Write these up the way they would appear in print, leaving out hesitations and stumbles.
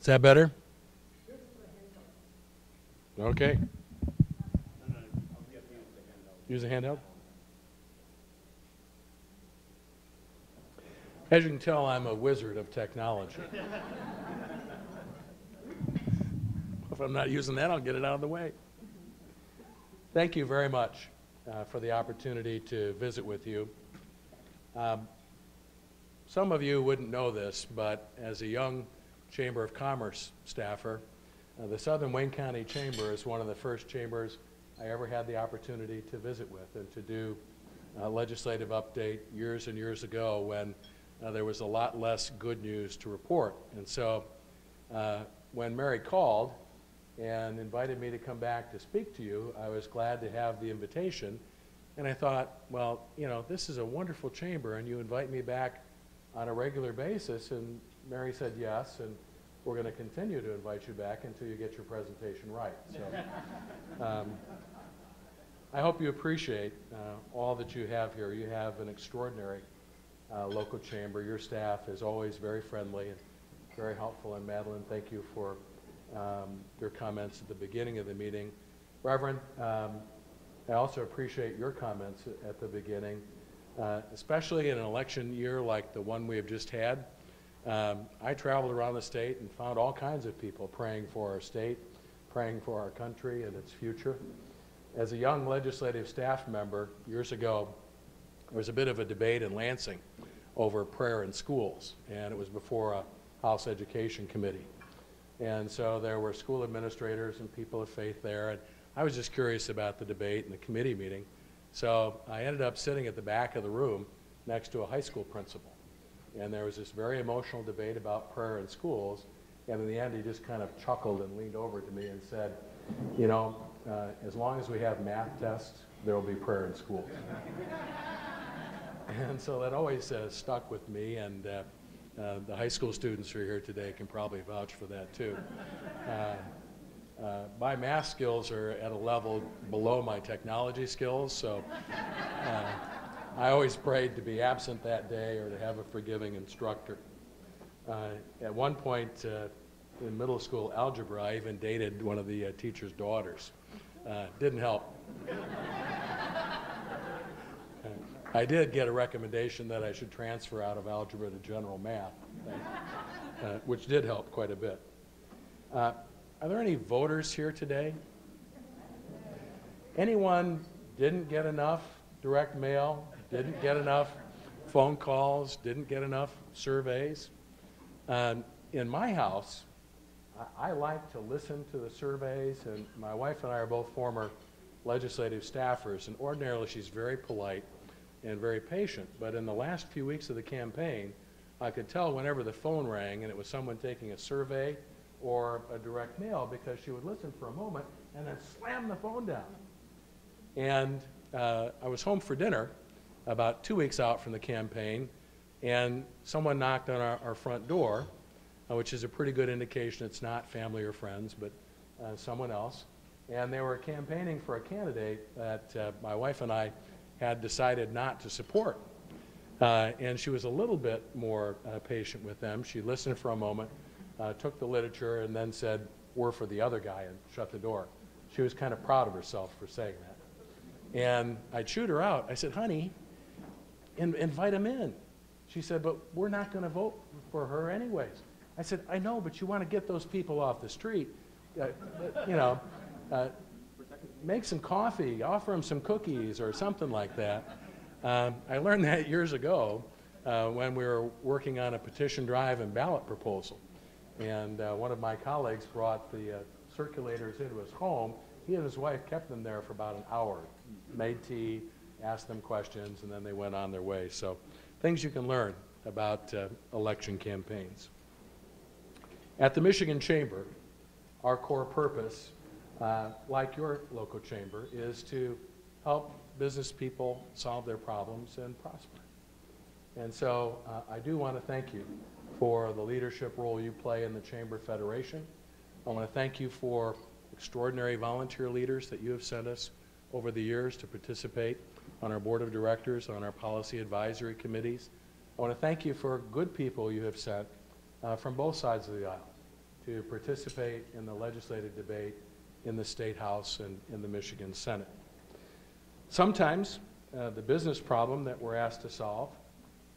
Is that better? Okay. Use a handheld? As you can tell, I'm a wizard of technology. If I'm not using that, I'll get it out of the way. Thank you very much for the opportunity to visit with you. Some of you wouldn't know this, but as a young Chamber of Commerce staffer, the Southern Wayne County Chamber is one of the first chambers I ever had the opportunity to visit with and to do a legislative update years and years ago when there was a lot less good news to report. And so when Mary called and invited me to come back to speak to you, I was glad to have the invitation. And I thought, well, you know, this is a wonderful chamber, and you invite me back on a regular basis. And Mary said yes, and we're going to continue to invite you back until you get your presentation right. So I hope you appreciate all that you have here. You have an extraordinary local chamber. Your staff is always very friendly and very helpful. And Madeline, thank you for your comments at the beginning of the meeting. Reverend, I also appreciate your comments at the beginning, especially in an election year like the one we have just had. I traveled around the state and found all kinds of people praying for our state, praying for our country and its future. As a young legislative staff member years ago, there was a bit of a debate in Lansing over prayer in schools, and it was before a House Education Committee. And so there were school administrators and people of faith there, and I was just curious about the debate and the committee meeting. So I ended up sitting at the back of the room next to a high school principal. And there was this very emotional debate about prayer in schools, and in the end he just kind of chuckled and leaned over to me and said, you know, as long as we have math tests, there will be prayer in schools. And so that always stuck with me, and the high school students who are here today can probably vouch for that too. My math skills are at a level below my technology skills, so I always prayed to be absent that day or to have a forgiving instructor. At one point in middle school algebra, I even dated one of the teacher's daughters. Didn't help. I did get a recommendation that I should transfer out of algebra to general math, which did help quite a bit. Are there any voters here today? Anyone didn't get enough direct mail, didn't get enough phone calls, didn't get enough surveys? In my house, I like to listen to the surveys, and my wife and I are both former legislative staffers, and ordinarily she's very polite and very patient. But in the last few weeks of the campaign, I could tell whenever the phone rang and it was someone taking a survey or a direct mail, because she would listen for a moment and then slam the phone down. And I was home for dinner about 2 weeks out from the campaign, and someone knocked on our front door, which is a pretty good indication it's not family or friends, but someone else. And they were campaigning for a candidate that my wife and I had decided not to support. And she was a little bit more patient with them. She listened for a moment, took the literature, and then said, "We're for the other guy," and shut the door. She was kind of proud of herself for saying that. And I chewed her out. I said, "Honey, invite him in." She said, "But we're not going to vote for her anyways." I said, "I know, but you want to get those people off the street. You know, make some coffee, offer them some cookies or something like that." I learned that years ago when we were working on a petition drive and ballot proposal. And one of my colleagues brought the circulators into his home. He and his wife kept them there for about an hour, made tea, asked them questions, and then they went on their way. So things you can learn about election campaigns. At the Michigan Chamber, our core purpose, like your local chamber, is to help business people solve their problems and prosper. And so I do want to thank you for the leadership role you play in the Chamber Federation. I want to thank you for extraordinary volunteer leaders that you have sent us over the years to participate on our board of directors, on our policy advisory committees. I want to thank you for good people you have sent from both sides of the aisle to participate in the legislative debate in the State House and in the Michigan Senate. Sometimes the business problem that we're asked to solve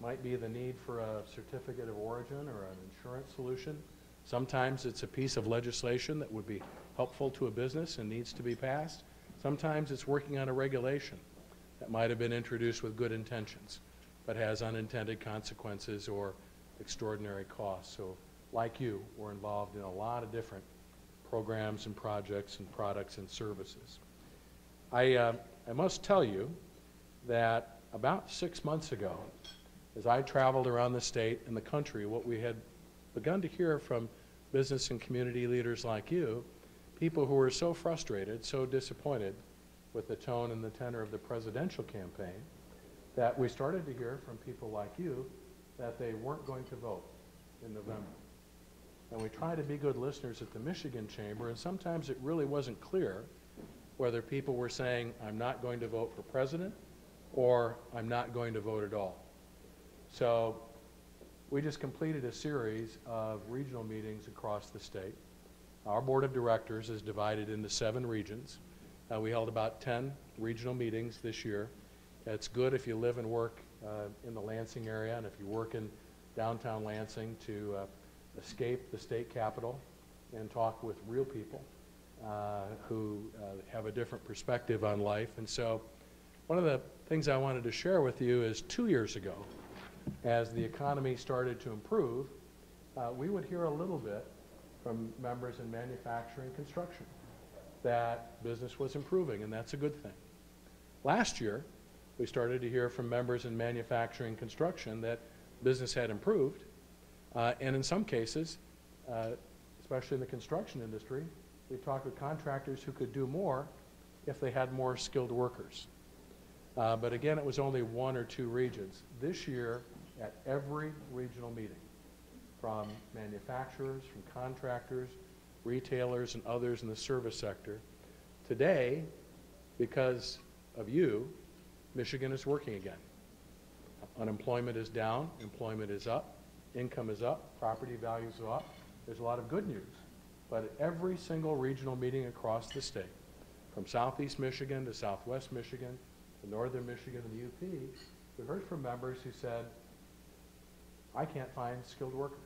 might be the need for a certificate of origin or an insurance solution. Sometimes it's a piece of legislation that would be helpful to a business and needs to be passed. Sometimes it's working on a regulation that might have been introduced with good intentions but has unintended consequences or extraordinary costs. So like you, we're involved in a lot of different programs and projects and products and services. I must tell you that about 6 months ago, as I traveled around the state and the country, what we had begun to hear from business and community leaders like you, people who were so frustrated, so disappointed with the tone and the tenor of the presidential campaign, that we started to hear from people like you that they weren't going to vote in November. And we tried to be good listeners at the Michigan Chamber, and sometimes it really wasn't clear whether people were saying, I'm not going to vote for president, or I'm not going to vote at all. So we just completed a series of regional meetings across the state. Our board of directors is divided into 7 regions. We held about 10 regional meetings this year. It's good if you live and work in the Lansing area, and if you work in downtown Lansing, to escape the state capitol and talk with real people who have a different perspective on life. And so one of the things I wanted to share with you is 2 years ago, as the economy started to improve, we would hear a little bit from members in manufacturing and construction that business was improving, and that's a good thing. Last year, we started to hear from members in manufacturing and construction that business had improved, and in some cases, especially in the construction industry, we talked with contractors who could do more if they had more skilled workers. But again, it was only 1 or 2 regions. This year, at every regional meeting, from manufacturers, from contractors, retailers, and others in the service sector, today, because of you, Michigan is working again. Unemployment is down, employment is up, income is up, property values are up. There's a lot of good news. But at every single regional meeting across the state, from Southeast Michigan to Southwest Michigan, to Northern Michigan and the UP, we heard from members who said, I can't find skilled workers.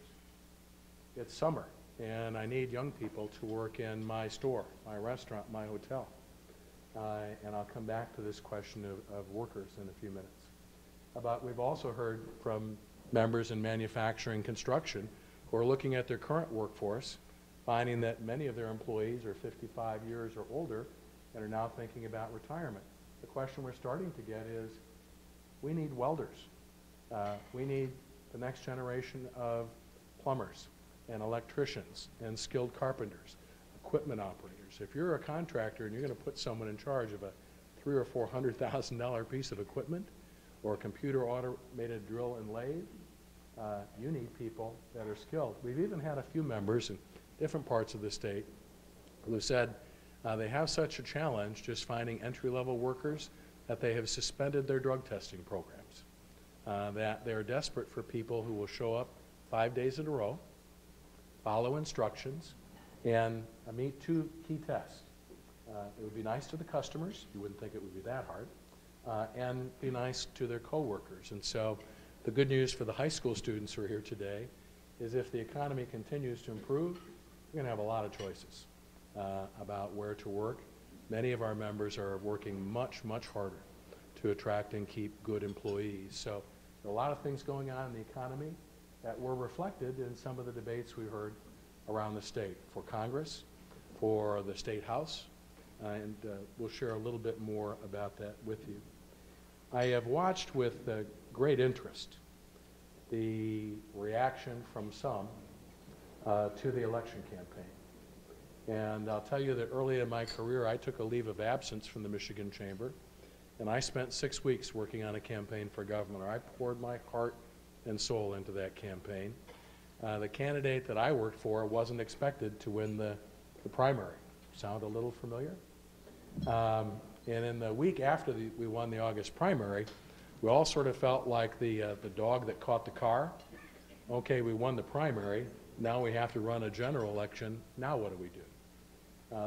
It's summer, and I need young people to work in my store, my restaurant, my hotel. And I'll come back to this question of workers in a few minutes. But we've also heard from members in manufacturing and construction who are looking at their current workforce, finding that many of their employees are 55 years or older and are now thinking about retirement. The question we're starting to get is, we need welders. We need the next generation of plumbers and electricians and skilled carpenters, equipment operators. If you're a contractor and you're going to put someone in charge of a $300,000 or $400,000 piece of equipment or a computer automated drill and lathe, you need people that are skilled. We've even had a few members in different parts of the state who said they have such a challenge just finding entry-level workers that they have suspended their drug testing programs, that they're desperate for people who will show up 5 days in a row, follow instructions, and meet 2 key tests. It would be nice to the customers. You wouldn't think it would be that hard. And be nice to their coworkers. And so the good news for the high school students who are here today is if the economy continues to improve, we're going to have a lot of choices about where to work. Many of our members are working much, much harder to attract and keep good employees. So there are a lot of things going on in the economy that were reflected in some of the debates we heard around the state, for Congress, for the State House, and we'll share a little bit more about that with you. I have watched with great interest the reaction from some to the election campaign. And I'll tell you that early in my career, I took a leave of absence from the Michigan Chamber, and I spent 6 weeks working on a campaign for governor. I poured my heart and soul into that campaign. The candidate that I worked for wasn't expected to win the primary. Sound a little familiar? And in the week after we won the August primary, we all sort of felt like the dog that caught the car. Okay, we won the primary. Now we have to run a general election. Now what do we do?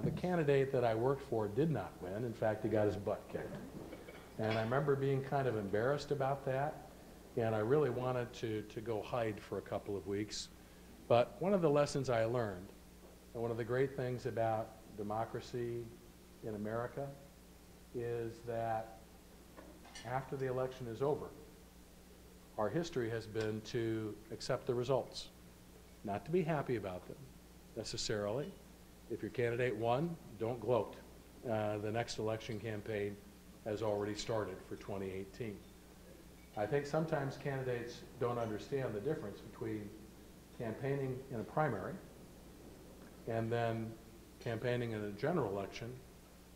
The candidate that I worked for did not win. In fact, he got his butt kicked. And I remember being kind of embarrassed about that, and I really wanted to go hide for a couple of weeks. But one of the lessons I learned, and one of the great things about democracy in America, is that after the election is over, our history has been to accept the results, not to be happy about them necessarily. If your candidate won, don't gloat. The next election campaign has already started for 2018. I think sometimes candidates don't understand the difference between campaigning in a primary and then campaigning in a general election.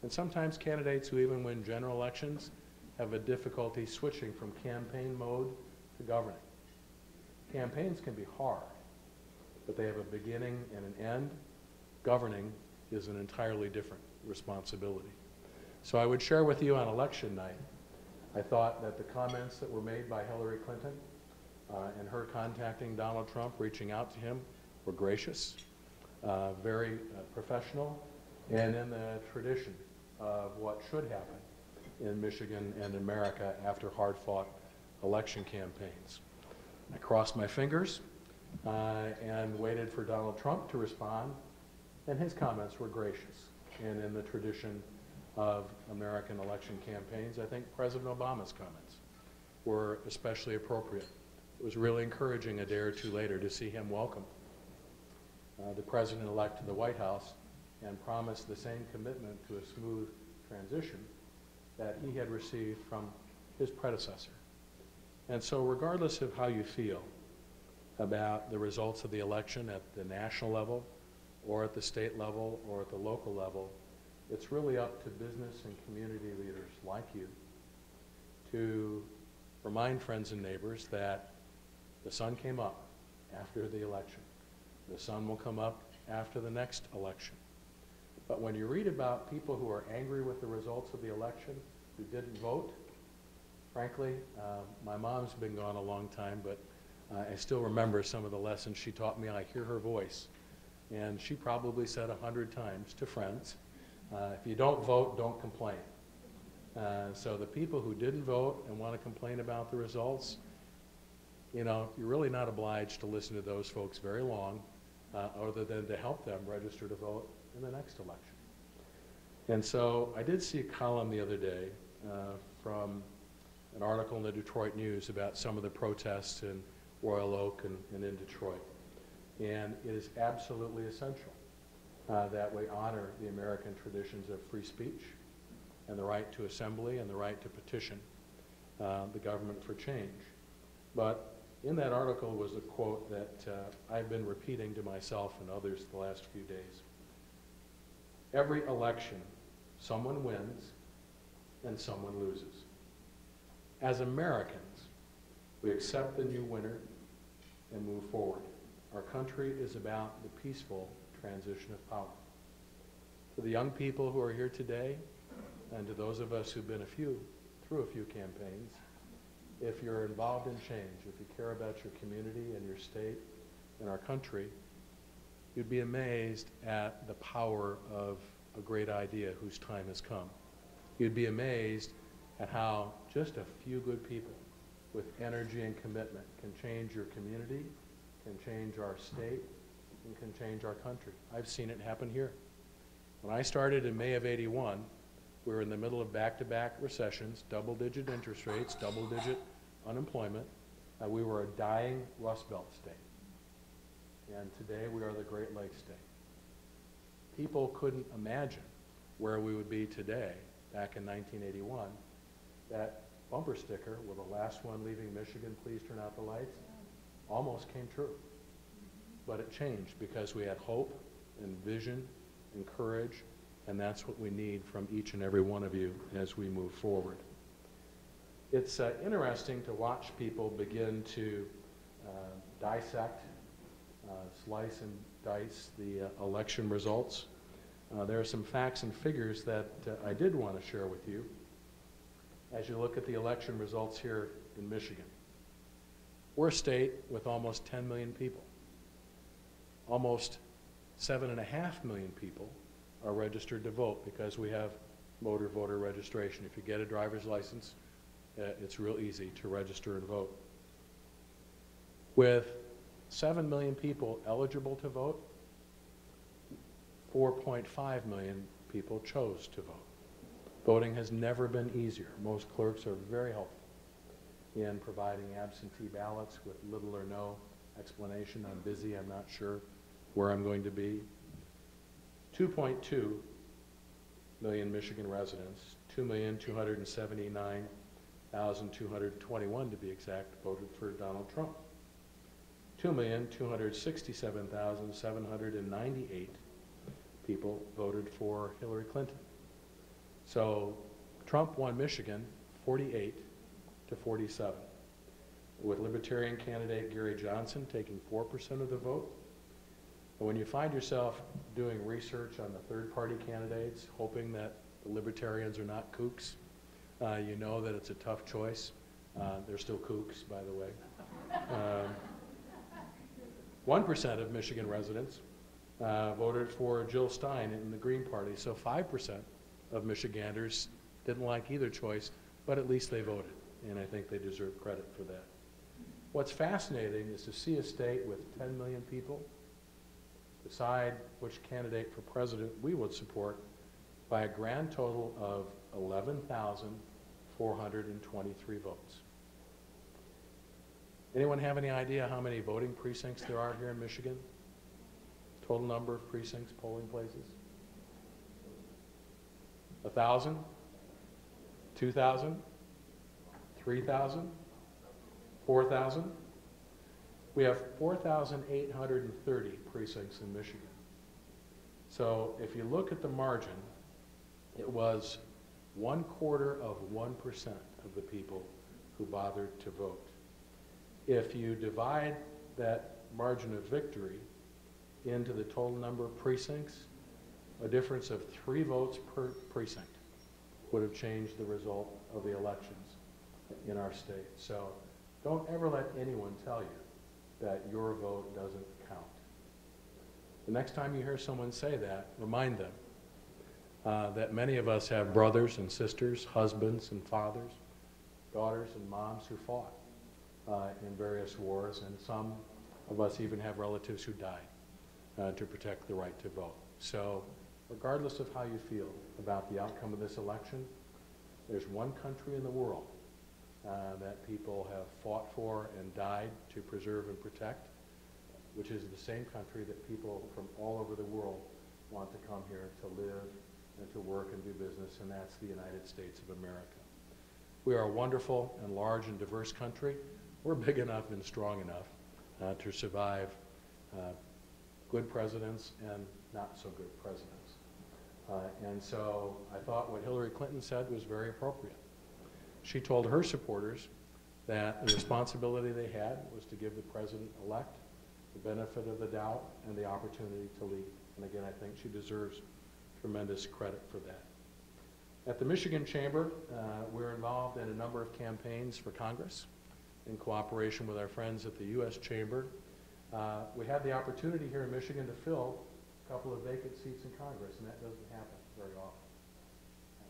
And sometimes candidates who even win general elections have a difficulty switching from campaign mode to governing. Campaigns can be hard, but they have a beginning and an end. Governing is an entirely different responsibility. So I would share with you on election night, I thought that the comments that were made by Hillary Clinton and her contacting Donald Trump, reaching out to him, were gracious, very professional, and in the tradition of what should happen in Michigan and America after hard-fought election campaigns. I crossed my fingers and waited for Donald Trump to respond, and his comments were gracious. And in the tradition of American election campaigns, I think President Obama's comments were especially appropriate. It was really encouraging a day or two later to see him welcome the President-elect to the White House and promise the same commitment to a smooth transition that he had received from his predecessor. And so regardless of how you feel about the results of the election at the national level or at the state level or at the local level, it's really up to business and community leaders like you to remind friends and neighbors that the sun came up after the election. The sun will come up after the next election. But when you read about people who are angry with the results of the election, who didn't vote, frankly, my mom's been gone a long time, but I still remember some of the lessons she taught me. I hear her voice. And she probably said 100 times to friends, if you don't vote, don't complain. So the people who didn't vote and want to complain about the results, you know, you're really not obliged to listen to those folks very long, other than to help them register to vote in the next election. And so I did see a column the other day from an article in the Detroit News about some of the protests in Royal Oak and in Detroit. And it is absolutely essential that we honor the American traditions of free speech and the right to assembly and the right to petition the government for change. But in that article was a quote that I've been repeating to myself and others the last few days. Every election, someone wins and someone loses. As Americans, we accept the new winner and move forward. Our country is about the peaceful transition of power. To the young people who are here today, and to those of us who've been through a few campaigns, if you're involved in change, if you care about your community and your state and our country, you'd be amazed at the power of a great idea whose time has come. You'd be amazed at how just a few good people with energy and commitment can change your community, can change our state, and can change our country. I've seen it happen here. When I started in May of '81, we were in the middle of back-to-back recessions, double-digit interest rates, double-digit unemployment. We were a dying Rust Belt state. And today we are the Great Lakes state. People couldn't imagine where we would be today, back in 1981. That bumper sticker with the last one leaving Michigan, please turn out the lights, almost came true. But it changed because we had hope and vision and courage, and that's what we need from each and every one of you as we move forward. It's interesting to watch people begin to dissect, slice and dice the election results. There are some facts and figures that I did want to share with you as you look at the election results here in Michigan. We're a state with almost 10 million people. almost 7.5 million people are registered to vote because we have motor voter registration. If you get a driver's license, it's real easy to register and vote. With 7 million people eligible to vote, 4.5 million people chose to vote. Voting has never been easier. Most clerks are very helpful in providing absentee ballots with little or no explanation. I'm busy, I'm not sure where I'm going to be. 2.2 million Michigan residents, 2,279,221 to be exact, voted for Donald Trump. 2,267,798 people voted for Hillary Clinton. So Trump won Michigan 48 to 47, with Libertarian candidate Gary Johnson taking 4% of the vote. And when you find yourself doing research on the third-party candidates, hoping that the Libertarians are not kooks, you know that it's a tough choice. They're still kooks, by the way. 1% of Michigan residents voted for Jill Stein in the Green Party, so 5% of Michiganders didn't like either choice, but at least they voted, and I think they deserve credit for that. What's fascinating is to see a state with 10 million people decide which candidate for president we would support by a grand total of 11,423 votes. Anyone have any idea how many voting precincts there are here in Michigan? Total number of precincts, polling places? 1,000? 2,000? 3,000? 4,000? We have 4,830 precincts in Michigan. So if you look at the margin, it was 1/4% of the people who bothered to vote. If you divide that margin of victory into the total number of precincts, a difference of 3 votes per precinct would have changed the result of the elections in our state. So don't ever let anyone tell you that your vote doesn't count. The next time you hear someone say that, remind them that many of us have brothers and sisters, husbands and fathers, daughters and moms who fought in various wars, and some of us even have relatives who died to protect the right to vote. So regardless of how you feel about the outcome of this election, there's one country in the world that people have fought for and died to preserve and protect, which is the same country that people from all over the world want to come here to live and to work and do business, and that's the United States of America. We are a wonderful and large and diverse country. We're big enough and strong enough to survive good presidents and not so good presidents. And so I thought what Hillary Clinton said was very appropriate. She told her supporters that the responsibility they had was to give the president-elect the benefit of the doubt and the opportunity to lead. And again, I think she deserves tremendous credit for that. At the Michigan Chamber, we're involved in a number of campaigns for Congress in cooperation with our friends at the U.S. Chamber. We had the opportunity here in Michigan to fill a couple of vacant seats in Congress, and that doesn't happen very often.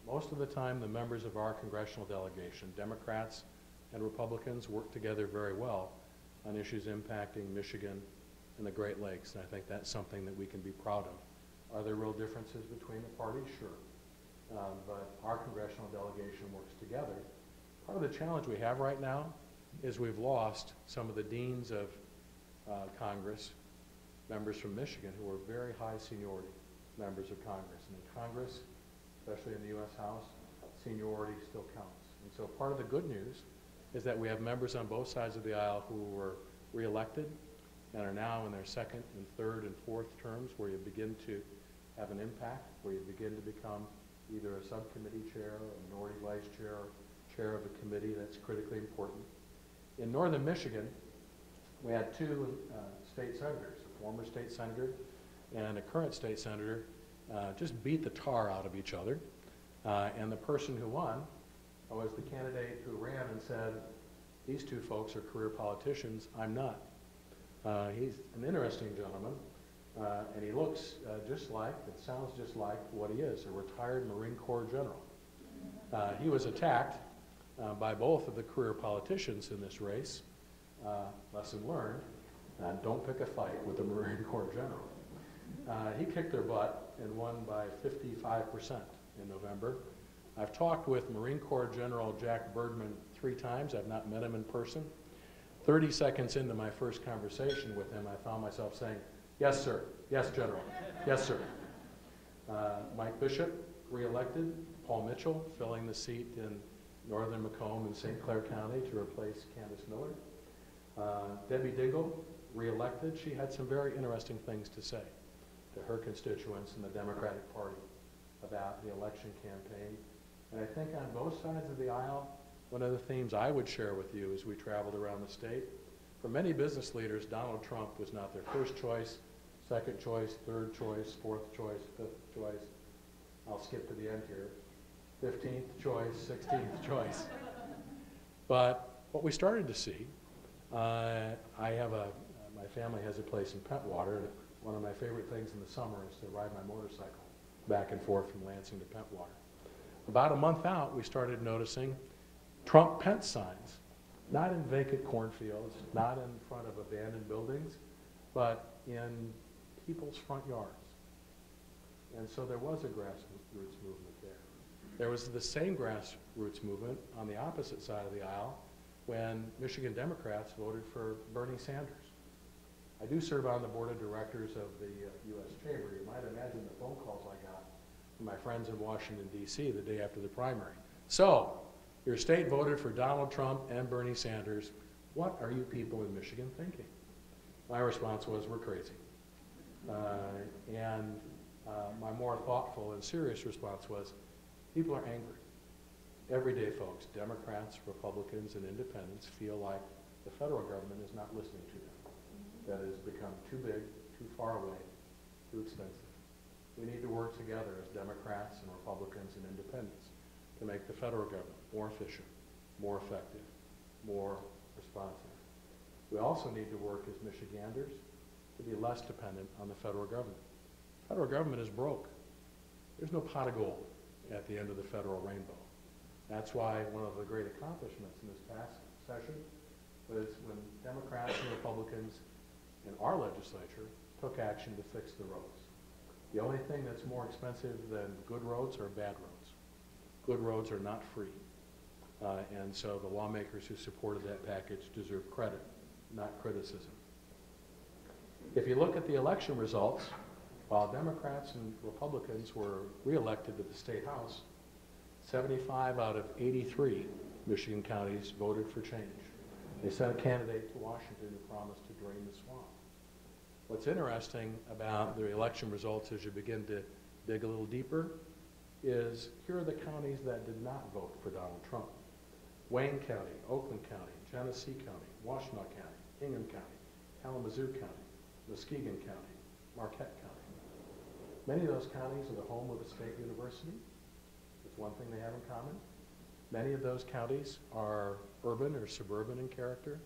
Most of the time, the members of our congressional delegation, Democrats and Republicans, work together very well on issues impacting Michigan and the Great Lakes, and I think that's something that we can be proud of. Are there real differences between the parties? Sure. But our congressional delegation works together. Part of the challenge we have right now is we've lost some of the deans of Congress, members from Michigan, who are very high seniority members of Congress. And in Congress, especially in the U.S. House, seniority still counts. And so part of the good news is that we have members on both sides of the aisle who were reelected and are now in their second and third and fourth terms, where you begin to have an impact, where you begin to become either a subcommittee chair, a minority vice chair, or chair of a committee that's critically important. In northern Michigan, we had 2 state senators, a former state senator and a current state senator, just beat the tar out of each other. And the person who won was the candidate who ran and said, these 2 folks are career politicians, I'm not. He's an interesting gentleman. And he looks just like, and sounds just like what he is, a retired Marine Corps general. He was attacked by both of the career politicians in this race. Lesson learned, don't pick a fight with a Marine Corps general. He kicked their butt and won by 55% in November. I've talked with Marine Corps General Jack Birdman 3 times. I've not met him in person. 30 seconds into my first conversation with him, I found myself saying, "Yes, sir. Yes, General. Yes, sir." Mike Bishop, re-elected. Paul Mitchell, filling the seat in northern Macomb and St. Clair County to replace Candace Miller. Debbie Dingell, re-elected. She had some very interesting things to say to her constituents in the Democratic Party about the election campaign. And I think on both sides of the aisle, one of the themes I would share with you as we traveled around the state, for many business leaders, Donald Trump was not their first choice, second choice, third choice, fourth choice, fifth choice. I'll skip to the end here. 15th choice, 16th choice. But what we started to see, my family has a place in Pentwater. One of my favorite things in the summer is to ride my motorcycle back and forth from Lansing to Pentwater. About a month out, we started noticing Trump-Pence signs, not in vacant cornfields, not in front of abandoned buildings, but in people's front yards. And so there was a grassroots movement there. There was the same grassroots movement on the opposite side of the aisle when Michigan Democrats voted for Bernie Sanders. I do serve on the board of directors of the U.S. Chamber. You might imagine the phone calls I got from my friends in Washington, D.C. the day after the primary. So, your state voted for Donald Trump and Bernie Sanders. What are you people in Michigan thinking? My response was, we're crazy. My more thoughtful and serious response was, people are angry. Everyday folks, Democrats, Republicans, and independents feel like the federal government is not listening to them. That has become too big, too far away, too expensive. We need to work together as Democrats and Republicans and independents to make the federal government more efficient, more effective, more responsive. We also need to work as Michiganders to be less dependent on the federal government. The federal government is broke. There's no pot of gold at the end of the federal rainbow. That's why one of the great accomplishments in this past session was when Democrats and Republicans in our legislature took action to fix the roads. The only thing that's more expensive than good roads are bad roads. Good roads are not free. And so the lawmakers who supported that package deserve credit, not criticism. If you look at the election results, while Democrats and Republicans were reelected to the State House, 75 out of 83 Michigan counties voted for change. They sent a candidate to Washington who promised to drain the swamp. What's interesting about the election results as you begin to dig a little deeper is here are the counties that did not vote for Donald Trump. Wayne County, Oakland County, Genesee County, Washtenaw County, Hingham County, Kalamazoo County, Muskegon County, Marquette County. Many of those counties are the home of a state university. That's one thing they have in common. Many of those counties are urban or suburban in character.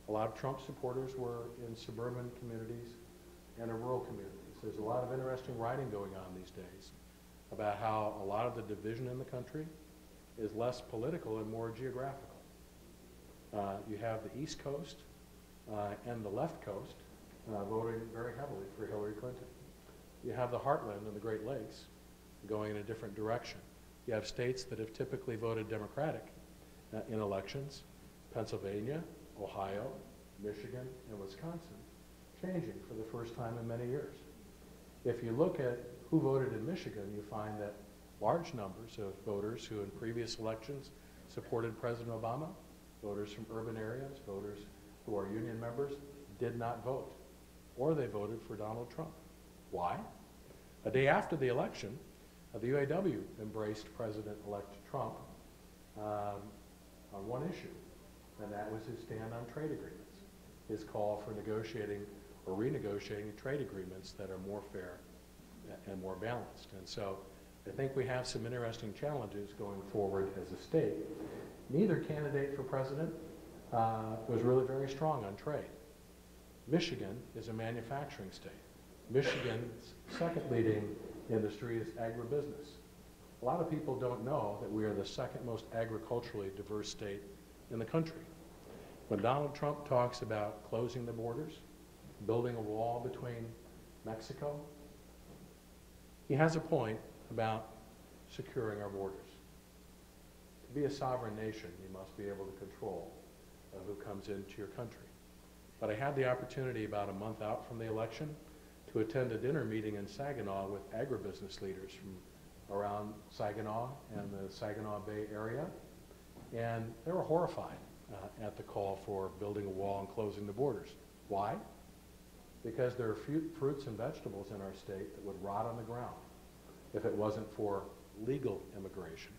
A lot of Trump supporters were in suburban communities and in rural communities. There's a lot of interesting writing going on these days about how a lot of the division in the country is less political and more geographical. You have the East Coast and the left coast voting very heavily for Hillary Clinton. You have the heartland and the Great Lakes going in a different direction. You have states that have typically voted Democratic in elections, Pennsylvania, Ohio, Michigan, and Wisconsin, changing for the first time in many years. If you look at who voted in Michigan, you find that large numbers of voters who in previous elections supported President Obama, voters from urban areas, voters who are union members, did not vote, or they voted for Donald Trump. Why? A day after the election, the UAW embraced President-elect Trump on one issue, and that was his stand on trade agreements, his call for negotiating or renegotiating trade agreements that are more fair and more balanced. And so I think we have some interesting challenges going forward as a state. Neither candidate for president was really very strong on trade. Michigan is a manufacturing state. Michigan's second leading industry is agribusiness. A lot of people don't know that we are the second most agriculturally diverse state in the country. When Donald Trump talks about closing the borders, building a wall between Mexico, he has a point about securing our borders. To be a sovereign nation, you must be able to control who comes into your country. But I had the opportunity about a month out from the election to attend a dinner meeting in Saginaw with agribusiness leaders from around Saginaw and the Saginaw Bay area, and they were horrified at the call for building a wall and closing the borders. Why? Because there are fruits and vegetables in our state that would rot on the ground if it wasn't for legal immigration,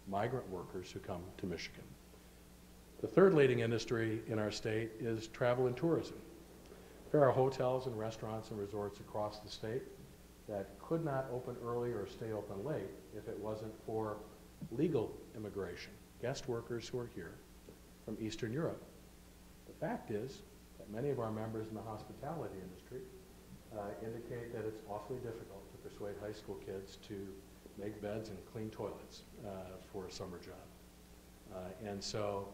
migrant workers who come to Michigan. The third leading industry in our state is travel and tourism. There are hotels and restaurants and resorts across the state that could not open early or stay open late if it wasn't for legal immigration, guest workers who are here from Eastern Europe. The fact is that many of our members in the hospitality industry indicate that it's awfully difficult to persuade high school kids to make beds and clean toilets for a summer job. And so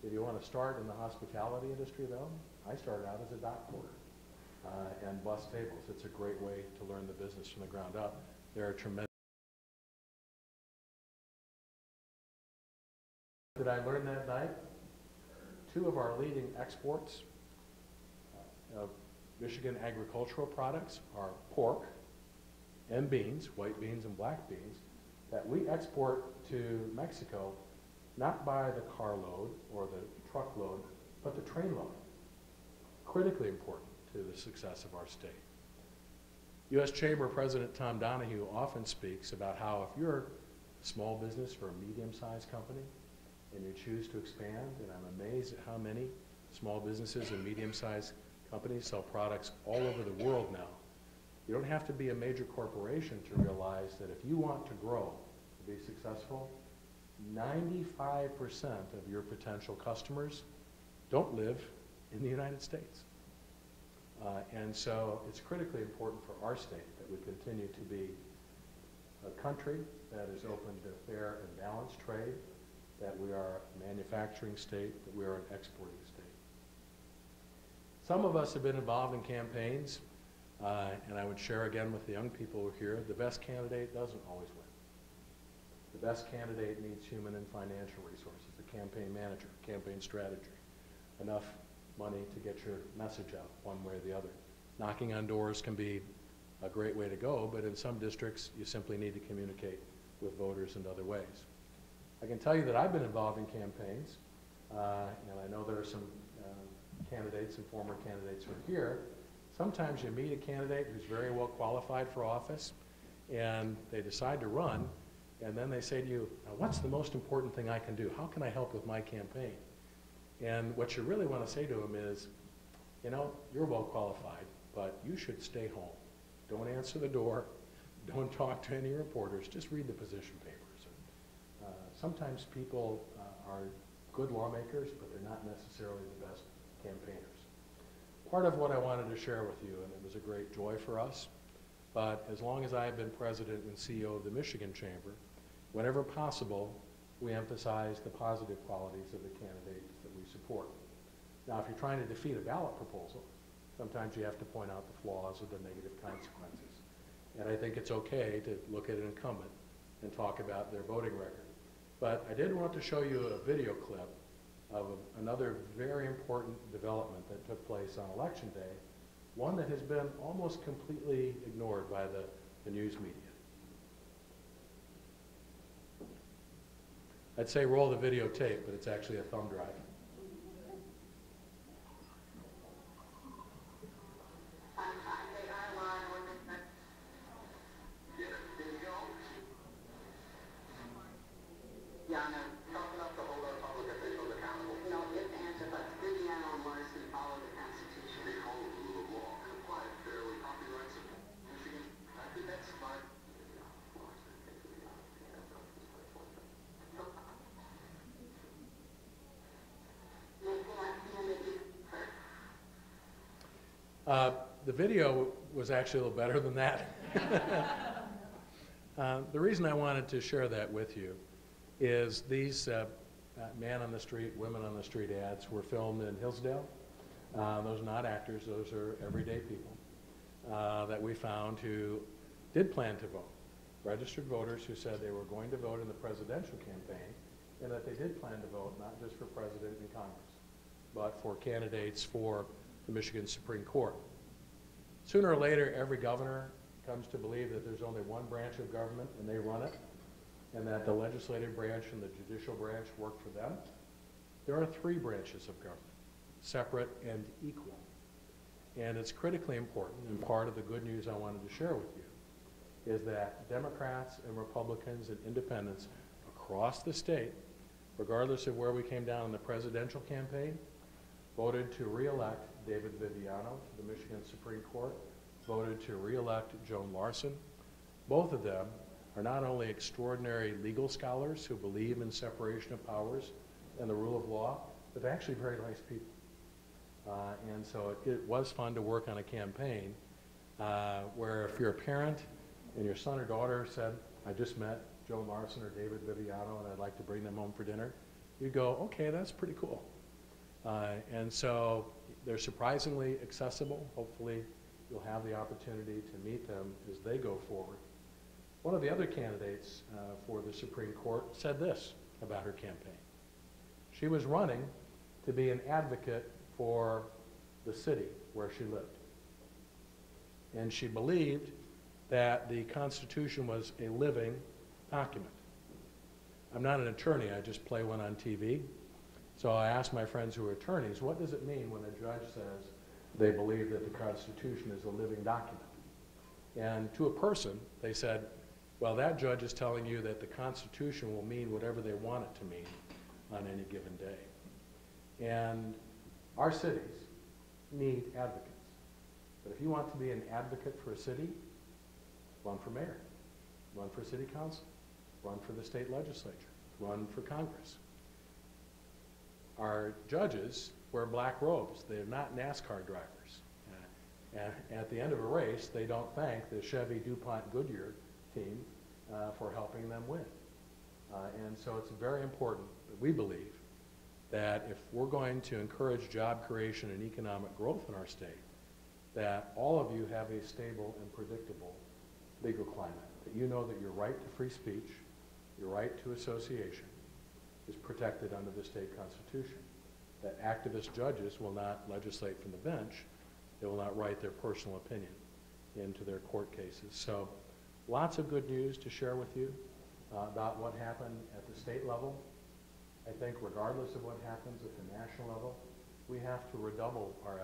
if you want to start in the hospitality industry, though, I started out as a dock porter and bus tables. It's a great way to learn the business from the ground up. There are tremendous. Did I learn that night? Two of our leading exports of Michigan agricultural products are pork and beans, white beans and black beans, that we export to Mexico not by the carload or the truckload, but the train load. Critically important to the success of our state. U.S. Chamber President Tom Donahue often speaks about how if you're a small business or a medium-sized company and you choose to expand, and I'm amazed at how many small businesses and medium-sized companies sell products all over the world now. You don't have to be a major corporation to realize that if you want to grow, to be successful, 95% of your potential customers don't live in the United States. And so it's critically important for our state that we continue to be a country that is open to fair and balanced trade, that we are a manufacturing state, that we are an exporting state. Some of us have been involved in campaigns, and I would share again with the young people who are here, the best candidate doesn't always win. The best candidate needs human and financial resources, a campaign manager, campaign strategy, enough money to get your message out one way or the other. Knocking on doors can be a great way to go, but in some districts you simply need to communicate with voters in other ways. I can tell you that I've been involved in campaigns, and I know there are some candidates and former candidates who are here. Sometimes you meet a candidate who's very well qualified for office, and they decide to run, and then they say to you, what's the most important thing I can do? How can I help with my campaign? And what you really want to say to them is, you know, you're well qualified, but you should stay home. Don't answer the door. Don't talk to any reporters. Just read the position papers. Sometimes people are good lawmakers, but they're not necessarily the best campaigners. Part of what I wanted to share with you, and it was a great joy for us, but as long as I have been president and CEO of the Michigan Chamber, whenever possible, we emphasize the positive qualities of the candidates that we support. Now, if you're trying to defeat a ballot proposal, sometimes you have to point out the flaws or the negative consequences. And I think it's okay to look at an incumbent and talk about their voting record. But I did want to show you a video clip of another very important development that took place on Election Day, one that has been almost completely ignored by the news media. I'd say roll the videotape, but it's actually a thumb drive. The video was actually a little better than that. The reason I wanted to share that with you is these man on the street, women on the street ads were filmed in Hillsdale. Those are not actors, those are everyday people that we found who did plan to vote. Registered voters who said they were going to vote in the presidential campaign and that they did plan to vote not just for president and Congress, but for candidates for the Michigan Supreme Court. Sooner or later, every governor comes to believe that there's only one branch of government and they run it, and that the legislative branch and the judicial branch work for them. There are three branches of government, separate and equal. And it's critically important, and part of the good news I wanted to share with you is that Democrats and Republicans and independents across the state, regardless of where we came down in the presidential campaign, voted to re-elect David Viviano to the Michigan Supreme Court, voted to re-elect Joan Larson. Both of them are not only extraordinary legal scholars who believe in separation of powers and the rule of law, but they're actually very nice people. And so it was fun to work on a campaign where if you're a parent and your son or daughter said, I just met Joan Larson or David Viviano and I'd like to bring them home for dinner, you'd go, okay, that's pretty cool. And so they're surprisingly accessible. Hopefully you'll have the opportunity to meet them as they go forward. One of the other candidates for the Supreme Court said this about her campaign. She was running to be an advocate for the city where she lived. And she believed that the Constitution was a living document. I'm not an attorney, I just play one on TV. So I asked my friends who are attorneys, what does it mean when a judge says they believe that the Constitution is a living document? And to a person, they said, well, that judge is telling you that the Constitution will mean whatever they want it to mean on any given day. And our cities need advocates. But if you want to be an advocate for a city, run for mayor, run for city council, run for the state legislature, run for Congress. Our judges wear black robes. They're not NASCAR drivers. At the end of a race, they don't thank the Chevy DuPont Goodyear team for helping them win. And so it's very important that we believe that if we're going to encourage job creation and economic growth in our state, that all of you have a stable and predictable legal climate, that you know that your right to free speech, your right to association is protected under the state constitution, that activist judges will not legislate from the bench, they will not write their personal opinion into their court cases. So lots of good news to share with you about what happened at the state level. I think regardless of what happens at the national level, we have to redouble our